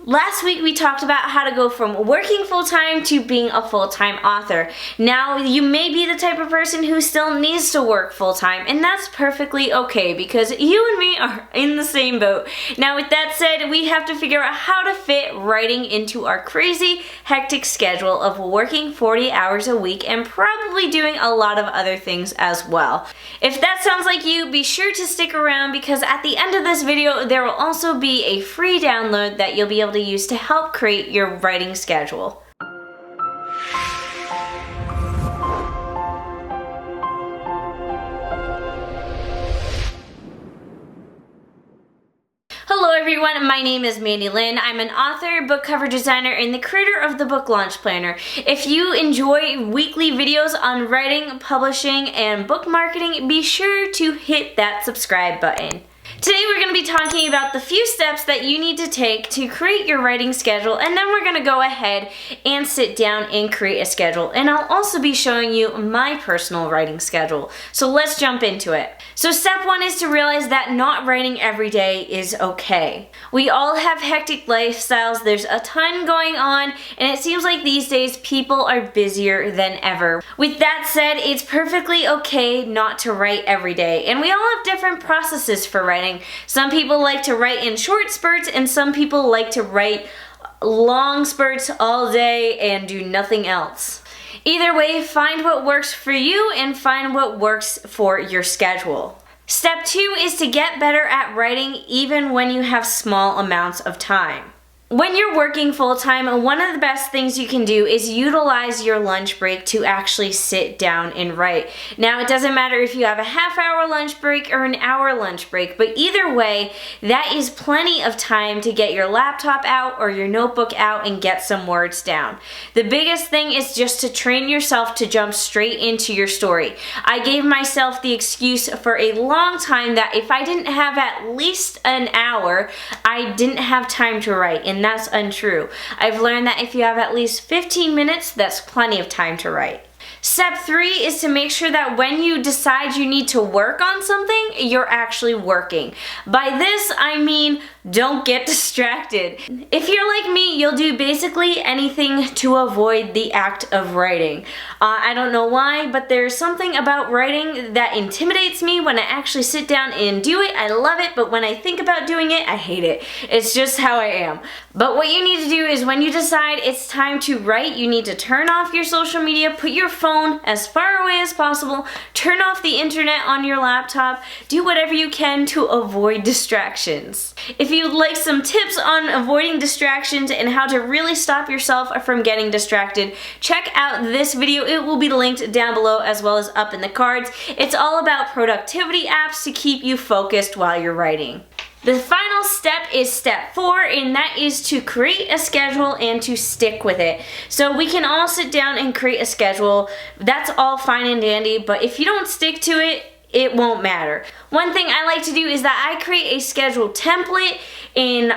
Last week we talked about how to go from working full-time to being a full-time author. Now you may be the type of person who still needs to work full-time, and that's perfectly okay because you and me are in the same boat. Now with that said, we have to figure out how to fit writing into our crazy, hectic schedule of working 40 hours a week and probably doing a lot of other things as well. If that sounds like you, be sure to stick around because at the end of this video there will also be a free download that you'll be able to use to help create your writing schedule. Hello everyone, my name is Lynn. I'm an author, book cover designer, and the creator of the Book Launch Planner. If you enjoy weekly videos on writing, publishing, and book marketing, be sure to hit that subscribe button. Today we're going to be talking about the few steps that you need to take to create your writing schedule, and then we're going to go ahead and sit down and create a schedule. And I'll also be showing you my personal writing schedule. So let's jump into it. So step one is to realize that not writing every day is okay. We all have hectic lifestyles, there's a ton going on, and it seems like these days people are busier than ever. With that said, it's perfectly okay not to write every day, and we all have different processes for writing. Some people like to write in short spurts, and some people like to write long spurts all day and do nothing else. Either way, find what works for you and find what works for your schedule. Step two is to get better at writing even when you have small amounts of time. When you're working full-time, one of the best things you can do is utilize your lunch break to actually sit down and write. Now, it doesn't matter if you have a half-hour lunch break or an hour lunch break, but either way, that is plenty of time to get your laptop out or your notebook out and get some words down. The biggest thing is just to train yourself to jump straight into your story. I gave myself the excuse for a long time that if I didn't have at least an hour, I didn't have time to write. And that's untrue. I've learned that if you have at least 15 minutes, that's plenty of time to write. Step three is to make sure that when you decide you need to work on something, you're actually working. By this, I mean don't get distracted. If you're like me, you'll do basically anything to avoid the act of writing. I don't know why, but there's something about writing that intimidates me. When I actually sit down and do it, I love it, but when I think about doing it, I hate it. It's just how I am. But what you need to do is when you decide it's time to write, you need to turn off your social media, put your phone as far away as possible, turn off the internet on your laptop, do whatever you can to avoid distractions. If you'd like some tips on avoiding distractions and how to really stop yourself from getting distracted, check out this video. It will be linked down below as well as up in the cards. It's all about productivity apps to keep you focused while you're writing. The final step is step four, and that is to create a schedule and to stick with it. So we can all sit down and create a schedule. That's all fine and dandy, but if you don't stick to it, it won't matter. One thing I like to do is that I create a schedule template in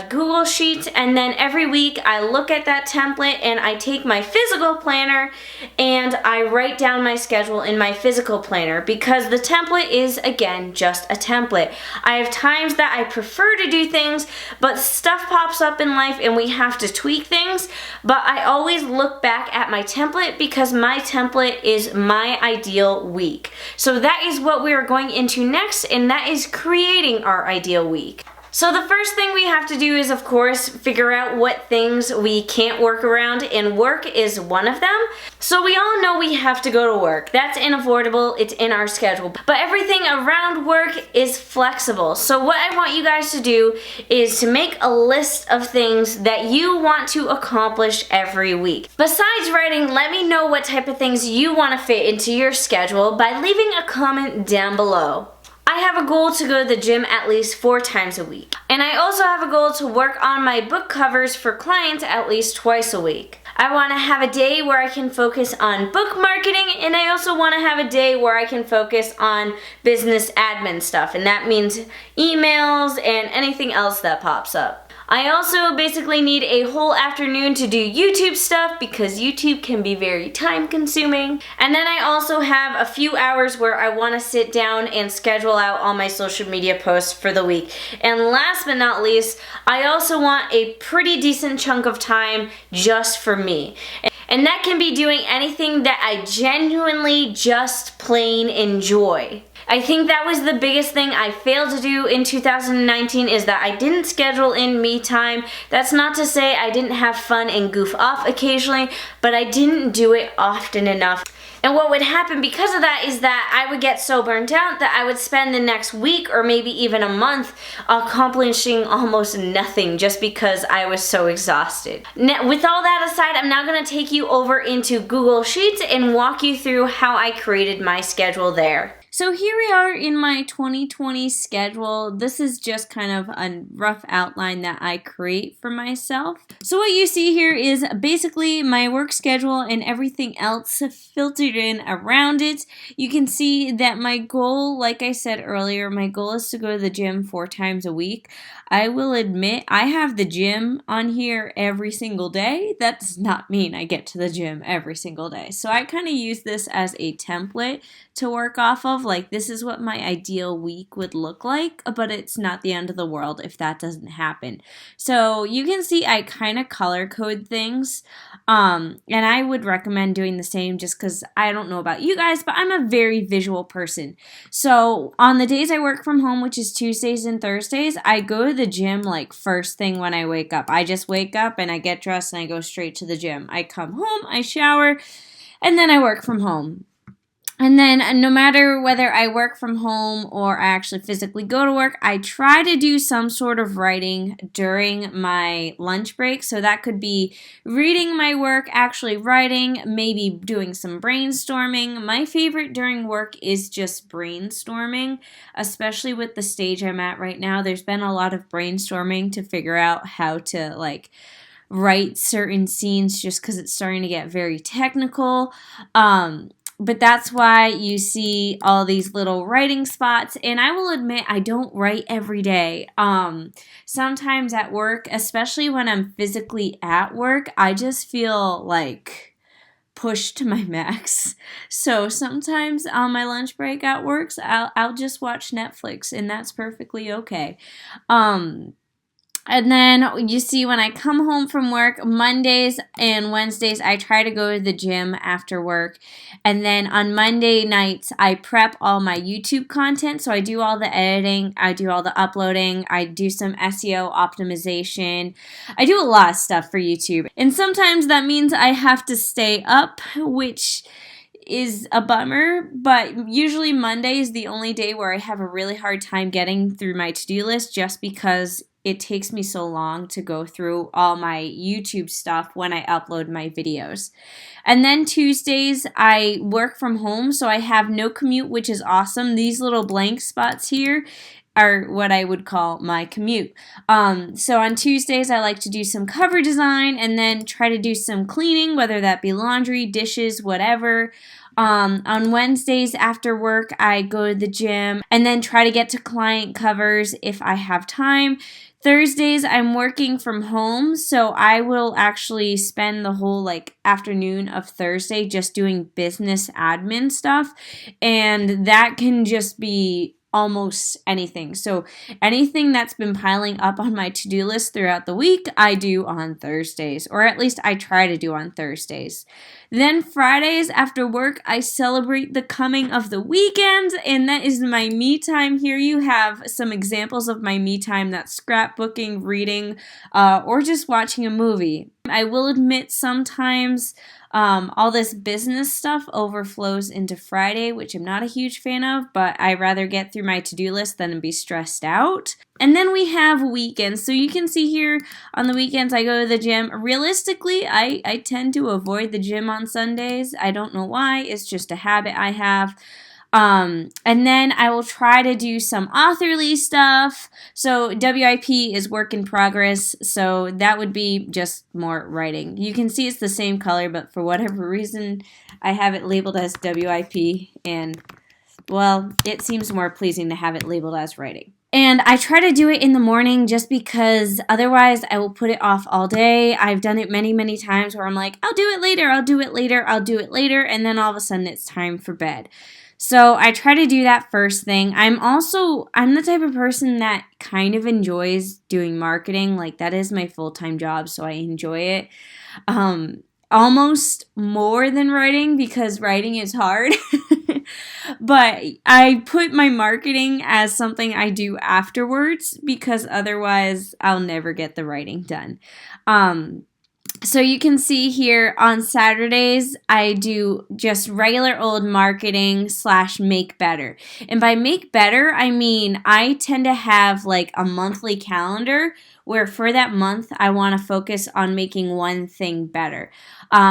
Google Sheets, and then every week I look at that template and I take my physical planner and I write down my schedule in my physical planner because the template is, again, just a template. I have times that I prefer to do things, but stuff pops up in life and we have to tweak things, but I always look back at my template because my template is my ideal week. So that is what we are going into next, and that is creating our ideal week. So the first thing we have to do is, of course, figure out what things we can't work around, and work is one of them. So we all know we have to go to work. That's unavoidable, it's in our schedule. But everything around work is flexible. So what I want you guys to do is to make a list of things that you want to accomplish every week. Besides writing, let me know what type of things you want to fit into your schedule by leaving a comment down below. I have a goal to go to the gym at least 4 times a week. And I also have a goal to work on my book covers for clients at least twice a week. I want to have a day where I can focus on book marketing, and I also want to have a day where I can focus on business admin stuff, and that means emails and anything else that pops up. I also basically need a whole afternoon to do YouTube stuff because YouTube can be very time consuming. And then I also have a few hours where I want to sit down and schedule out all my social media posts for the week. And last but not least, I also want a pretty decent chunk of time just for me. And that can be doing anything that I genuinely just plain enjoy. I think that was the biggest thing I failed to do in 2019 is that I didn't schedule in me time. That's not to say I didn't have fun and goof off occasionally, but I didn't do it often enough. And what would happen because of that is that I would get so burnt out that I would spend the next week or maybe even a month accomplishing almost nothing just because I was so exhausted. Now, with all that aside, I'm now going to take you over into Google Sheets and walk you through how I created my schedule there. So here we are in my 2020 schedule. This is just kind of a rough outline that I create for myself. So what you see here is basically my work schedule and everything else filtered in around it. You can see that my goal, like I said earlier, my goal is to go to the gym 4 times a week. I will admit I have the gym on here every single day. That does not mean I get to the gym every single day. So I kind of use this as a template to work off of. Like, this is what my ideal week would look like, but it's not the end of the world if that doesn't happen. So you can see I kind of color code things, and I would recommend doing the same just because I don't know about you guys, but I'm a very visual person. So on the days I work from home, which is Tuesdays and Thursdays, I go to the gym like first thing when I wake up. I just wake up and I get dressed and I go straight to the gym. I come home, I shower, and then I work from home. And then no matter whether I work from home or I actually physically go to work, I try to do some sort of writing during my lunch break. So that could be reading my work, actually writing, maybe doing some brainstorming. My favorite during work is just brainstorming, especially with the stage I'm at right now. There's been a lot of brainstorming to figure out how to write certain scenes just because it's starting to get very technical. But that's why you see all these little writing spots. And I will admit, I don't write every day. Sometimes at work, especially when I'm physically at work, I just feel like pushed to my max. So sometimes on my lunch break at work, I'll just watch Netflix, and that's perfectly okay. And then you see when I come home from work, Mondays and Wednesdays, I try to go to the gym after work. And then on Monday nights, I prep all my YouTube content. So I do all the editing, I do all the uploading, I do some SEO optimization. I do a lot of stuff for YouTube. And sometimes that means I have to stay up, which is a bummer, but usually Monday is the only day where I have a really hard time getting through my to-do list just because it takes me so long to go through all my YouTube stuff when I upload my videos. And then Tuesdays, I work from home, so I have no commute, which is awesome. These little blank spots here are what I would call my commute. So on Tuesdays, I like to do some cover design and then try to do some cleaning, whether that be laundry, dishes, whatever. On Wednesdays after work, I go to the gym and then try to get to client covers if I have time. Thursdays, I'm working from home, so I will actually spend the whole afternoon of Thursday just doing business admin stuff, and that can just be almost anything. So anything that's been piling up on my to-do list throughout the week, I do on Thursdays, or at least I try to do on Thursdays. Then Fridays after work, I celebrate the coming of the weekend, and that is my me time. Here you have some examples of my me time. That's scrapbooking, reading, or just watching a movie. I will admit sometimes all this business stuff overflows into Friday, which I'm not a huge fan of, but I rather get through my to-do list than be stressed out. And then we have weekends. So you can see here on the weekends I go to the gym. Realistically, I tend to avoid the gym on Sundays. I don't know why. It's just a habit I have. And then I will try to do some authorly stuff. So WIP is work in progress. So that would be just more writing. You can see it's the same color, but for whatever reason, I have it labeled as WIP. And, well, it seems more pleasing to have it labeled as writing. And I try to do it in the morning just because otherwise I will put it off all day. I've done it many, many times where I'm like, I'll do it later, I'll do it later, I'll do it later, and then all of a sudden it's time for bed. So I try to do that first thing. I'm the type of person that kind of enjoys doing marketing. Like, that is my full-time job, so I enjoy it. Almost more than writing, because writing is hard. But I put my marketing as something I do afterwards, because otherwise I'll never get the writing done. So you can see here on Saturdays, I do just regular old marketing / make better. And by make better, I mean I tend to have like a monthly calendar where for that month, I want to focus on making one thing better.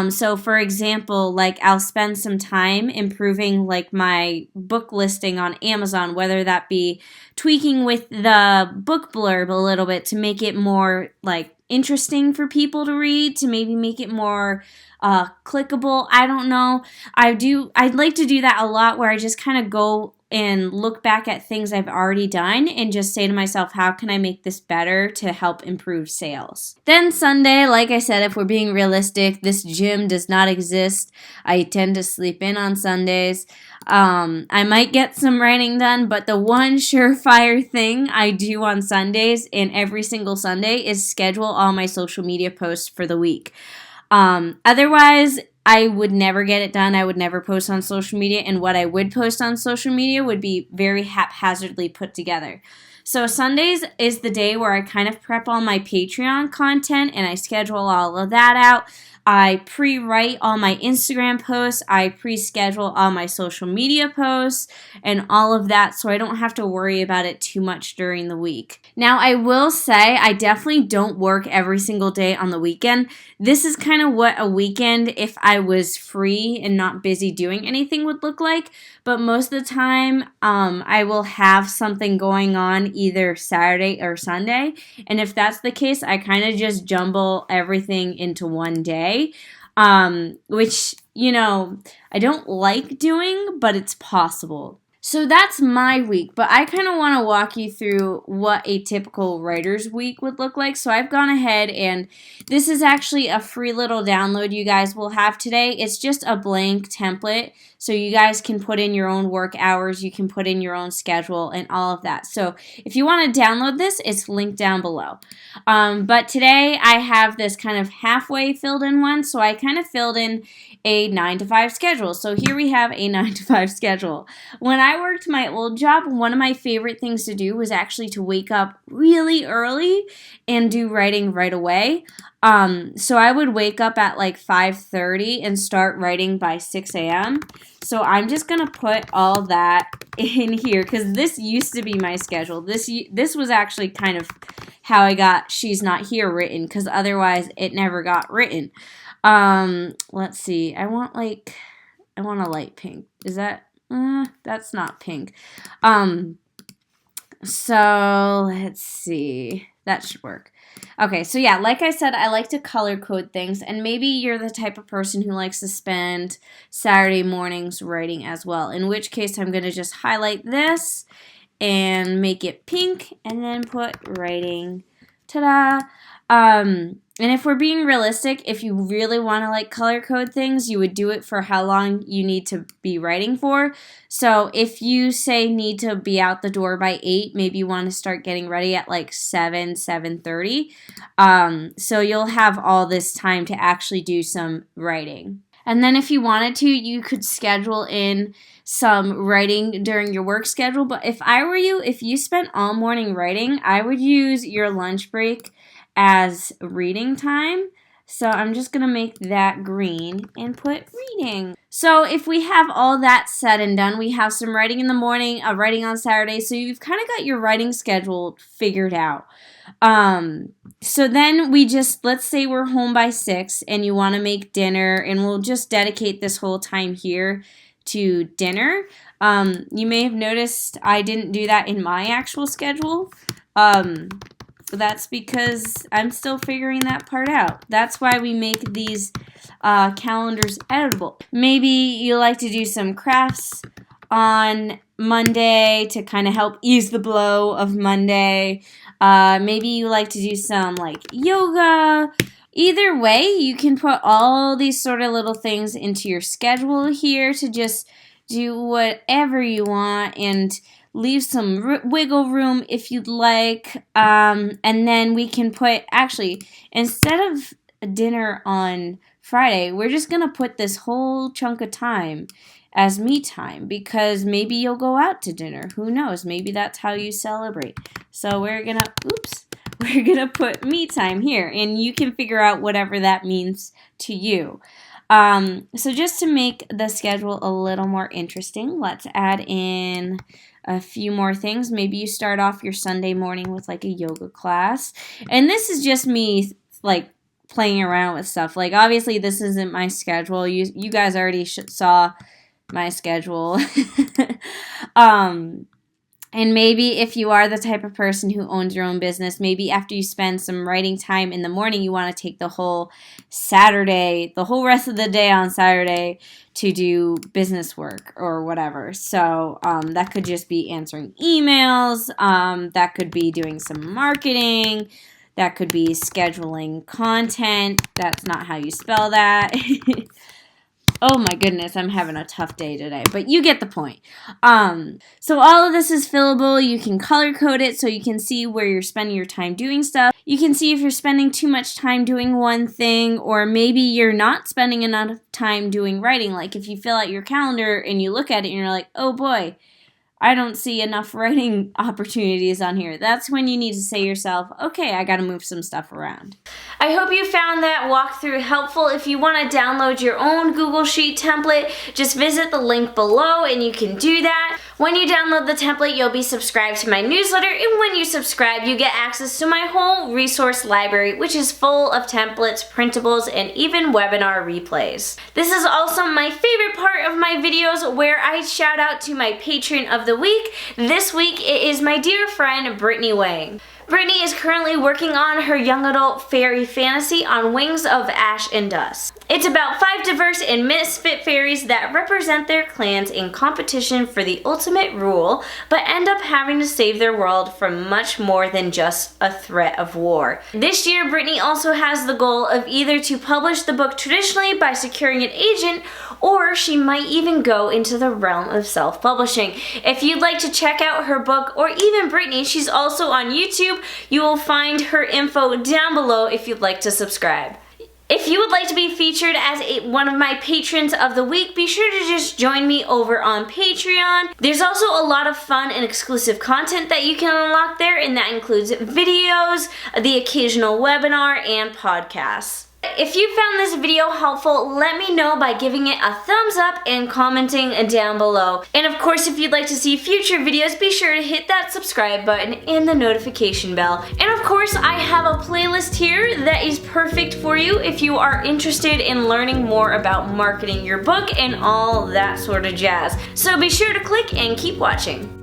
So for example, like I'll spend some time improving like my book listing on Amazon, whether that be tweaking with the book blurb a little bit to make it more like interesting for people to read, to maybe make it more clickable. I don't know. I'd like to do that a lot, where I just kind of go and look back at things I've already done and just say to myself, how can I make this better to help improve sales? Then Sunday, like I said, if we're being realistic, this gym does not exist. I tend to sleep in on Sundays. I might get some writing done, but the one surefire thing I do on Sundays, and every single Sunday, is schedule all my social media posts for the week. Otherwise, I would never get it done. I would never post on social media, and what I would post on social media would be very haphazardly put together. So Sundays is the day where I kind of prep all my Patreon content, and I schedule all of that out. I pre-write all my Instagram posts, I pre-schedule all my social media posts, and all of that, so I don't have to worry about it too much during the week. Now, I will say I definitely don't work every single day on the weekend. This is kind of what a weekend, if I was free and not busy doing anything, would look like. But most of the time, I will have something going on either Saturday or Sunday. And if that's the case, I kind of just jumble everything into one day, which, I don't like doing, but it's possible. So that's my week, but I kind of want to walk you through what a typical writer's week would look like. So I've gone ahead, and this is actually a free little download you guys will have today. It's just a blank template, so you guys can put in your own work hours, you can put in your own schedule, and all of that. So if you want to download this, it's linked down below. But today I have this kind of halfway filled in one, so I kind of filled in a 9-to-5 schedule. So here we have a 9-to-5 schedule. When I worked my old job, one of my favorite things to do was actually to wake up really early and do writing right away. So I would wake up at like 5:30 and start writing by 6 a.m. So I'm just going to put all that in here, because this used to be my schedule. This was actually kind of how I got She's Not Here written, because otherwise it never got written. Let's see. I want a light pink. Is that, that's not pink. So let's see. That should work. Okay, so yeah, like I said, I like to color code things, and maybe you're the type of person who likes to spend Saturday mornings writing as well, in which case I'm going to just highlight this and make it pink, and then put writing. Ta-da! And if we're being realistic, if you really want to like color code things, you would do it for how long you need to be writing for. So if you say need to be out the door by 8, maybe you want to start getting ready at like 7:30. So you'll have all this time to actually do some writing. And then if you wanted to, you could schedule in some writing during your work schedule. But if I were you, if you spent all morning writing, I would use your lunch break as reading time. So I'm just going to make that green and put reading. So if we have all that said and done, we have some writing in the morning, writing on Saturday. So you've kind of got your writing schedule figured out. So then let's say we're home by 6 and you want to make dinner, and we'll just dedicate this whole time here to dinner. You may have noticed I didn't do that in my actual schedule. That's because I'm still figuring that part out. That's why we make these calendars editable. Maybe you like to do some crafts on Monday to kind of help ease the blow of Monday. Maybe you like to do some like yoga. Either way, you can put all these sort of little things into your schedule here to just do whatever you want and leave some wiggle room if you'd like. And then we can put, actually, instead of dinner on Friday, we're just going to put this whole chunk of time as me time, because maybe you'll go out to dinner. Who knows? Maybe that's how you celebrate. So we're going to put me time here, and you can figure out whatever that means to you. So just to make the schedule a little more interesting, let's add in a few more things. Maybe you start off your Sunday morning with like a yoga class. And this is just me like playing around with stuff. Like obviously this isn't my schedule. You guys already saw my schedule. And maybe if you are the type of person who owns your own business, maybe after you spend some writing time in the morning, you want to take the whole Saturday, the whole rest of the day on Saturday to do business work or whatever. So that could just be answering emails. That could be doing some marketing. That could be scheduling content. That's not how you spell that. Oh my goodness, I'm having a tough day today, but you get the point. So all of this is fillable. You can color code it so you can see where you're spending your time doing stuff. You can see if you're spending too much time doing one thing, or maybe you're not spending enough time doing writing. Like if you fill out your calendar and you look at it and you're like, oh boy, I don't see enough writing opportunities on here. That's when you need to say to yourself, okay, I gotta move some stuff around. I hope you found that walkthrough helpful. If you want to download your own Google Sheet template, just visit the link below and you can do that. When you download the template, you'll be subscribed to my newsletter, and when you subscribe, you get access to my whole resource library, which is full of templates, printables, and even webinar replays. This is also my favorite part of my videos, where I shout out to my patron of the week. This week it is my dear friend Brittany Wang. Brittany is currently working on her young adult fairy fantasy on Wings of Ash and Dust. It's about 5 diverse and misfit fairies that represent their clans in competition for the ultimate rule, but end up having to save their world from much more than just a threat of war. This year, Brittany also has the goal of either to publish the book traditionally by securing an agent, or she might even go into the realm of self-publishing. If you'd like to check out her book, or even Brittany, she's also on YouTube. You will find her info down below if you'd like to subscribe. If you would like to be featured as one of my patrons of the week, be sure to just join me over on Patreon. There's also a lot of fun and exclusive content that you can unlock there, and that includes videos, the occasional webinar, and podcasts. If you found this video helpful, let me know by giving it a thumbs up and commenting down below. And of course, if you'd like to see future videos, be sure to hit that subscribe button and the notification bell. And of course, I have a playlist here that is perfect for you if you are interested in learning more about marketing your book and all that sort of jazz. So be sure to click and keep watching.